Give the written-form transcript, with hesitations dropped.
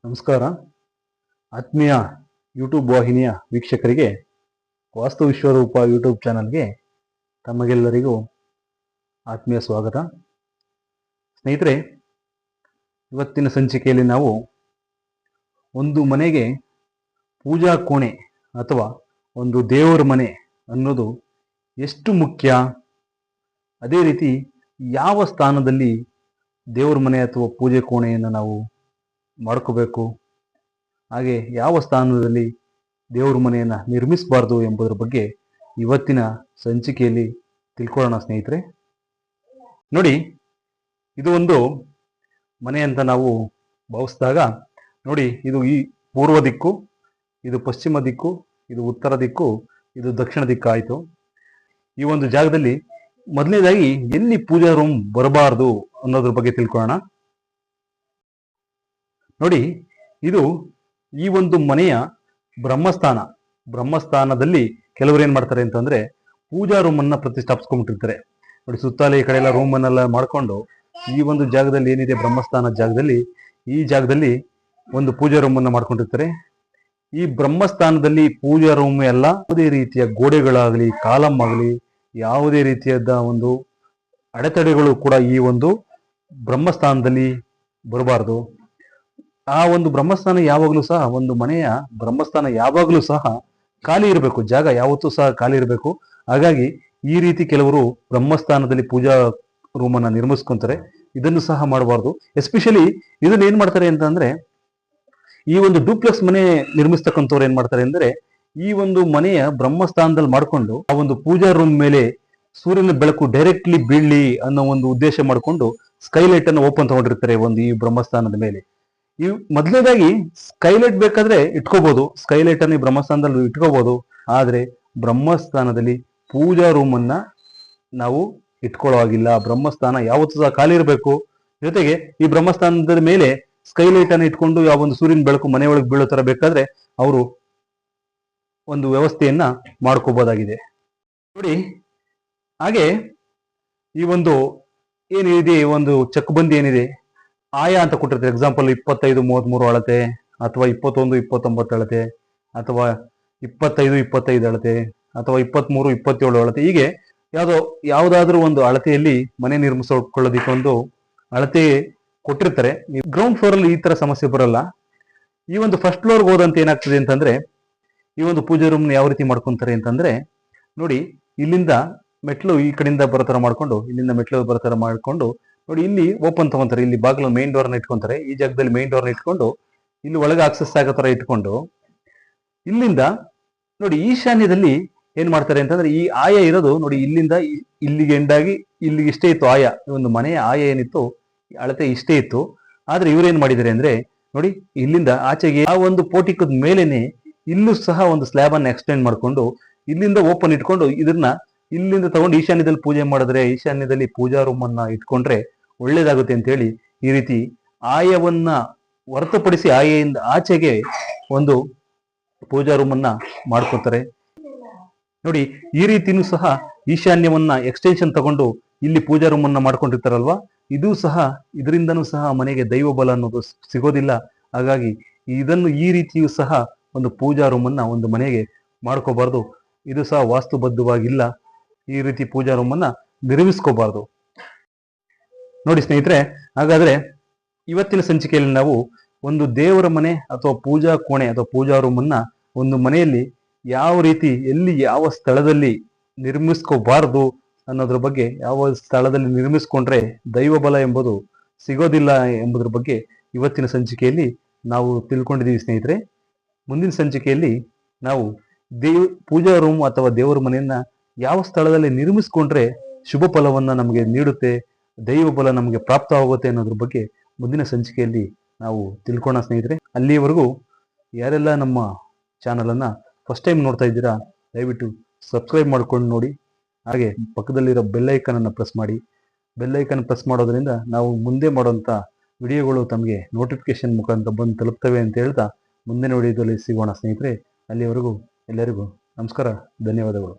ನಮಸ್ಕಾರ. ಆತ್ಮೀಯ ಯೂಟ್ಯೂಬ್ ವಾಹಿನಿಯ ವೀಕ್ಷಕರಿಗೆ ವಾಸ್ತು ವಿಶ್ವರೂಪ ಯೂಟ್ಯೂಬ್ ಚಾನಲ್ಗೆ ತಮಗೆಲ್ಲರಿಗೂ ಆತ್ಮೀಯ ಸ್ವಾಗತ. ಸ್ನೇಹಿತರೆ, ಇವತ್ತಿನ ಸಂಚಿಕೆಯಲ್ಲಿ ನಾವು ಒಂದು ಮನೆಗೆ ಪೂಜಾ ಕೋಣೆ ಅಥವಾ ಒಂದು ದೇವರ ಮನೆ ಅನ್ನೋದು ಎಷ್ಟು ಮುಖ್ಯ, ಅದೇ ರೀತಿ ಯಾವ ಸ್ಥಾನದಲ್ಲಿ ದೇವರ ಮನೆ ಅಥವಾ ಪೂಜೆ ಕೋಣೆಯನ್ನು ನಾವು ಮಾಡ್ಕೋಬೇಕು, ಹಾಗೆ ಯಾವ ಸ್ಥಾನದಲ್ಲಿ ದೇವರ ಮನೆಯನ್ನು ನಿರ್ಮಿಸಬಾರ್ದು ಎಂಬುದರ ಬಗ್ಗೆ ಇವತ್ತಿನ ಸಂಚಿಕೆಯಲ್ಲಿ ತಿಳ್ಕೊಳ್ಳೋಣ. ಸ್ನೇಹಿತರೆ ನೋಡಿ, ಇದು ಒಂದು ಮನೆ ಅಂತ ನಾವು ಭಾವಿಸಿದಾಗ ನೋಡಿ, ಇದು ಈ ಪೂರ್ವ ದಿಕ್ಕು, ಇದು ಪಶ್ಚಿಮ ದಿಕ್ಕು, ಇದು ಉತ್ತರ ದಿಕ್ಕು, ಇದು ದಕ್ಷಿಣ ದಿಕ್ಕು ಆಯಿತು. ಈ ಒಂದು ಜಾಗದಲ್ಲಿ ಮೊದಲನೇದಾಗಿ ಎಲ್ಲಿ ಪೂಜಾ ರೂಮ್ ಬರಬಾರ್ದು ಅನ್ನೋದ್ರ ಬಗ್ಗೆ ತಿಳ್ಕೊಳ್ಳೋಣ. ನೋಡಿ, ಇದು ಈ ಒಂದು ಮನೆಯ ಬ್ರಹ್ಮಸ್ಥಾನ. ಬ್ರಹ್ಮಸ್ಥಾನದಲ್ಲಿ ಕೆಲವರು ಏನ್ ಮಾಡ್ತಾರೆ ಅಂತಂದ್ರೆ ಪೂಜಾ ರೂಮ್ ಅನ್ನ ಪ್ರತಿಷ್ಠಾಪಿಸ್ಕೊಂಡ್ಬಿಟ್ಟಿರ್ತಾರೆ. ನೋಡಿ, ಸುತ್ತಲೇ ಈ ಕಡೆ ಎಲ್ಲ ರೂಮ್ ಅನ್ನೆಲ್ಲ ಮಾಡ್ಕೊಂಡು ಈ ಒಂದು ಜಾಗದಲ್ಲಿ ಏನಿದೆ ಬ್ರಹ್ಮಸ್ಥಾನ ಜಾಗದಲ್ಲಿ, ಈ ಜಾಗದಲ್ಲಿ ಒಂದು ಪೂಜಾ ರೂಮ್ ಅನ್ನ ಮಾಡ್ಕೊಂಡಿರ್ತಾರೆ. ಈ ಬ್ರಹ್ಮಸ್ಥಾನದಲ್ಲಿ ಪೂಜಾ ರೂಮ್ ಎಲ್ಲ ಯಾವುದೇ ರೀತಿಯ ಗೋಡೆಗಳಾಗಲಿ, ಕಾಲಂ ಆಗಲಿ, ಯಾವುದೇ ರೀತಿಯಾದ ಒಂದು ಅಡೆತಡೆಗಳು ಕೂಡ ಈ ಒಂದು ಬ್ರಹ್ಮಸ್ಥಾನದಲ್ಲಿ ಬರಬಾರ್ದು. ಆ ಒಂದು ಬ್ರಹ್ಮಸ್ಥಾನ ಯಾವಾಗಲೂ ಸಹ, ಒಂದು ಮನೆಯ ಬ್ರಹ್ಮಸ್ಥಾನ ಯಾವಾಗಲೂ ಸಹ ಖಾಲಿ ಇರಬೇಕು, ಜಾಗ ಯಾವತ್ತೂ ಸಹ ಖಾಲಿ ಇರಬೇಕು. ಹಾಗಾಗಿ ಈ ರೀತಿ ಕೆಲವರು ಬ್ರಹ್ಮಸ್ಥಾನದಲ್ಲಿ ಪೂಜಾ ರೂಮನ್ನು ನಿರ್ಮಿಸ್ಕೊಂತಾರೆ. ಇದನ್ನು ಸಹ ಮಾಡಬಾರ್ದು. ಎಸ್ಪೆಷಲಿ ಇದನ್ನ ಏನ್ ಮಾಡ್ತಾರೆ ಅಂತಂದ್ರೆ, ಈ ಒಂದು ಡೂಪ್ಲೆಕ್ಸ್ ಮನೆ ನಿರ್ಮಿಸ್ತಕ್ಕಂಥವ್ರು ಏನ್ ಮಾಡ್ತಾರೆ ಅಂದ್ರೆ, ಈ ಒಂದು ಮನೆಯ ಬ್ರಹ್ಮಸ್ಥಾನದಲ್ಲಿ ಮಾಡ್ಕೊಂಡು ಆ ಒಂದು ಪೂಜಾ ರೂಮ್ ಮೇಲೆ ಸೂರ್ಯನ ಬೆಳಕು ಡೈರೆಕ್ಟ್ಲಿ ಬೀಳಲಿ ಅನ್ನೋ ಒಂದು ಉದ್ದೇಶ ಮಾಡಿಕೊಂಡು ಸ್ಕೈಲೈಟ್ ಅನ್ನು ಓಪನ್ ತಗೊಂಡಿರ್ತಾರೆ ಒಂದು ಈ ಬ್ರಹ್ಮಸ್ಥಾನದ ಮೇಲೆ. ಈ ಮೊದಲನೇದಾಗಿ ಸ್ಕೈಲೈಟ್ ಬೇಕಾದ್ರೆ ಇಟ್ಕೋಬಹುದು, ಸ್ಕೈಲೈಟ್ ಅನ್ನು ಬ್ರಹ್ಮಸ್ಥಾನದಲ್ಲಿ ಇಟ್ಕೋಬಹುದು. ಆದ್ರೆ ಬ್ರಹ್ಮಸ್ಥಾನದಲ್ಲಿ ಪೂಜಾ ರೂಮ್ ಅನ್ನ ನಾವು ಇಟ್ಕೊಳ್ಳೋ ಹಾಗಿಲ್ಲ. ಬ್ರಹ್ಮಸ್ಥಾನ ಯಾವತ್ತೂ ಸಹ ಖಾಲಿ ಇರಬೇಕು. ಜೊತೆಗೆ ಈ ಬ್ರಹ್ಮಸ್ಥಾನದ ಮೇಲೆ ಸ್ಕೈಲೈಟ್ ಅನ್ನು ಇಟ್ಕೊಂಡು ಯಾವ ಒಂದು ಸೂರ್ಯನ ಬೆಳಕು ಮನೆಯೊಳಗೆ ಬೀಳೋ ತರ ಬೇಕಾದ್ರೆ ಅವರು ಒಂದು ವ್ಯವಸ್ಥೆಯನ್ನ ಮಾಡ್ಕೋಬಹುದಾಗಿದೆ. ನೋಡಿ, ಹಾಗೆ ಈ ಒಂದು ಏನಿದೆ, ಒಂದು ಚಕ್ಬಂದಿ ಏನಿದೆ, ಆಯಾ ಅಂತ ಕೊಟ್ಟಿರ್ತಾರೆ. ಎಕ್ಸಾಂಪಲ್ 25-33 ಅಳತೆ, ಅಥವಾ 21-29 ಅಳತೆ, ಅಥವಾ 25-25 ಅಳತೆ, ಅಥವಾ 23-27 ಅಳತೆ, ಹೀಗೆ ಯಾವುದಾದ್ರೂ ಒಂದು ಅಳತೆಯಲ್ಲಿ ಮನೆ ನಿರ್ಮಿಸಿಕೊಳ್ಳೋದಿಕ್ಕೆ ಒಂದು ಅಳತೆ ಕೊಟ್ಟಿರ್ತಾರೆ. ಗ್ರೌಂಡ್ ಫ್ಲೋರ್ ಅಲ್ಲಿ ಈ ತರ ಸಮಸ್ಯೆ ಬರಲ್ಲ. ಈ ಒಂದು ಫಸ್ಟ್ ಫ್ಲೋರ್ಗೆ ಹೋದಂತೆ ಏನಾಗ್ತದೆ ಅಂತಂದ್ರೆ, ಈ ಒಂದು ಪೂಜಾ ರೂಮ್ ಯಾವ ರೀತಿ ಮಾಡ್ಕೊಂತಾರೆ ಅಂತಂದ್ರೆ, ನೋಡಿ, ಇಲ್ಲಿಂದ ಮೆಟ್ಲು ಈ ಕಡೆಯಿಂದ ಬರೋ ತರ ಮಾಡ್ಕೊಂಡು, ಇಲ್ಲಿಂದ ಮೆಟ್ಲು ಬರೋ ತರ ಮಾಡ್ಕೊಂಡು, ನೋಡಿ ಇಲ್ಲಿ ಓಪನ್ ತಗೊಂತಾರೆ. ಇಲ್ಲಿ ಬಾಗಿಲು ಮೇನ್ ಡೋರ್ನ ಇಟ್ಕೊಂತಾರೆ. ಈ ಜಾಗದಲ್ಲಿ ಮೇನ್ ಡೋರ್ನ ಇಟ್ಕೊಂಡು ಇಲ್ಲಿ ಒಳಗೆ ಆಕ್ಸೆಸ್ ಆಗೋ ತರ ಇಟ್ಕೊಂಡು, ಇಲ್ಲಿಂದ ನೋಡಿ ಈಶಾನ್ಯದಲ್ಲಿ ಏನ್ ಮಾಡ್ತಾರೆ ಅಂತಂದ್ರೆ, ಈ ಆಯ ಇರೋದು ನೋಡಿ ಇಲ್ಲಿಂದ ಇಲ್ಲಿಗೆ ಎಂಡಾಗಿ ಇಲ್ಲಿಗೆ ಇಷ್ಟೇ ಇತ್ತು ಆಯ. ಈ ಒಂದು ಮನೆಯ ಆಯ ಏನಿತ್ತು, ಅಳತೆ ಇಷ್ಟೇ ಇತ್ತು. ಆದ್ರೆ ಇವ್ರೇನ್ ಮಾಡಿದ್ದಾರೆ ಅಂದ್ರೆ, ನೋಡಿ ಇಲ್ಲಿಂದ ಆಚೆಗೆ ಆ ಒಂದು ಪೋಟಿಕದ ಮೇಲೇನೆ ಇಲ್ಲೂ ಸಹ ಒಂದು ಸ್ಲ್ಯಾಬ್ ಅನ್ನ ಎಕ್ಸ್ಟೆಂಡ್ ಮಾಡ್ಕೊಂಡು ಇಲ್ಲಿಂದ ಓಪನ್ ಇಟ್ಕೊಂಡು ಇದನ್ನ ಇಲ್ಲಿಂದ ತಗೊಂಡು ಈಶಾನ್ಯದಲ್ಲಿ ಪೂಜೆ ಮಾಡಿದ್ರೆ, ಈಶಾನ್ಯದಲ್ಲಿ ಪೂಜಾ ರೂಮ್ ಅನ್ನ ಇಟ್ಕೊಂಡ್ರೆ ಒಳ್ಳೇದಾಗುತ್ತೆ ಅಂತ ಹೇಳಿ ಈ ರೀತಿ ಆಯವನ್ನ ಹೊರತುಪಡಿಸಿ ಆಯೆಯಿಂದ ಆಚೆಗೆ ಒಂದು ಪೂಜಾ ರೂಮ್ ಅನ್ನ ಮಾಡ್ಕೊತಾರೆ. ನೋಡಿ, ಈ ರೀತಿನೂ ಸಹ ಈಶಾನ್ಯವನ್ನ ಎಕ್ಸ್ಟೆನ್ಷನ್ ತಗೊಂಡು ಇಲ್ಲಿ ಪೂಜಾ ರೂಮ್ ಅನ್ನ ಮಾಡ್ಕೊಂಡಿರ್ತಾರಲ್ವಾ, ಇದು ಸಹ, ಇದರಿಂದನೂ ಸಹ ಮನೆಗೆ ದೈವ ಬಲ ಅನ್ನೋದು ಸಿಗೋದಿಲ್ಲ. ಹಾಗಾಗಿ ಇದನ್ನು ಈ ರೀತಿಯೂ ಸಹ ಒಂದು ಪೂಜಾ ರೂಮ್ ಅನ್ನ ಒಂದು ಮನೆಗೆ ಮಾಡ್ಕೋಬಾರ್ದು. ಇದು ಸಹ ವಾಸ್ತುಬದ್ಧವಾಗಿಲ್ಲ. ಈ ರೀತಿ ಪೂಜಾ ರೂಮ್ ಅನ್ನ ನಿರ್ಮಿಸ್ಕೋಬಾರ್ದು. ನೋಡಿ ಸ್ನೇಹಿತರೆ, ಹಾಗಾದ್ರೆ ಇವತ್ತಿನ ಸಂಚಿಕೆಯಲ್ಲಿ ನಾವು ಒಂದು ದೇವರ ಮನೆ ಅಥವಾ ಪೂಜಾ ಕೋಣೆ ಅಥವಾ ಪೂಜಾ ರೂಮ್ ಅನ್ನ ಒಂದು ಮನೆಯಲ್ಲಿ ಯಾವ ರೀತಿ, ಎಲ್ಲಿ, ಯಾವ ಸ್ಥಳದಲ್ಲಿ ನಿರ್ಮಿಸ್ಕೋಬಾರ್ದು ಅನ್ನೋದ್ರ ಬಗ್ಗೆ, ಯಾವ ಸ್ಥಳದಲ್ಲಿ ನಿರ್ಮಿಸ್ಕೊಂಡ್ರೆ ದೈವ ಬಲ ಎಂಬುದು ಸಿಗೋದಿಲ್ಲ ಎಂಬುದರ ಬಗ್ಗೆ ಇವತ್ತಿನ ಸಂಚಿಕೆಯಲ್ಲಿ ನಾವು ತಿಳ್ಕೊಂಡಿದ್ದೀವಿ ಸ್ನೇಹಿತರೆ. ಮುಂದಿನ ಸಂಚಿಕೆಯಲ್ಲಿ ನಾವು ಪೂಜಾ ರೂಮ್ ಅಥವಾ ದೇವರ ಮನೆಯನ್ನ ಯಾವ ಸ್ಥಳದಲ್ಲಿ ನಿರ್ಮಿಸ್ಕೊಂಡ್ರೆ ಶುಭ ಫಲವನ್ನ ನಮಗೆ ನೀಡುತ್ತೆ, ದೈವ ಬಲ ನಮಗೆ ಪ್ರಾಪ್ತವಾಗುತ್ತೆ ಅನ್ನೋದ್ರ ಬಗ್ಗೆ ಮುಂದಿನ ಸಂಚಿಕೆಯಲ್ಲಿ ನಾವು ತಿಳ್ಕೋಣ ಸ್ನೇಹಿತರೆ. ಅಲ್ಲಿಯವರೆಗೂ ಯಾರೆಲ್ಲ ನಮ್ಮ ಚಾನಲನ್ನು ಫಸ್ಟ್ ಟೈಮ್ ನೋಡ್ತಾ ಇದ್ದೀರಾ, ದಯವಿಟ್ಟು ಸಬ್ಸ್ಕ್ರೈಬ್ ಮಾಡ್ಕೊಂಡು ನೋಡಿ. ಹಾಗೆ ಪಕ್ಕದಲ್ಲಿರೋ ಬೆಲ್ಲೈಕನ್ ಅನ್ನು ಪ್ರೆಸ್ ಮಾಡಿ. ಬೆಲ್ಲೈಕನ್ ಪ್ರೆಸ್ ಮಾಡೋದ್ರಿಂದ ನಾವು ಮುಂದೆ ಮಾಡುವಂಥ ವಿಡಿಯೋಗಳು ತಮಗೆ ನೋಟಿಫಿಕೇಶನ್ ಮುಖಾಂತರ ಬಂದು ತಲುಪ್ತವೆ ಅಂತ ಹೇಳ್ತಾ ಮುಂದಿನ ವಿಡಿಯೋದಲ್ಲಿ ಸಿಗೋಣ ಸ್ನೇಹಿತರೆ. ಅಲ್ಲಿಯವರೆಗೂ ಎಲ್ಲರಿಗೂ ನಮಸ್ಕಾರ, ಧನ್ಯವಾದಗಳು.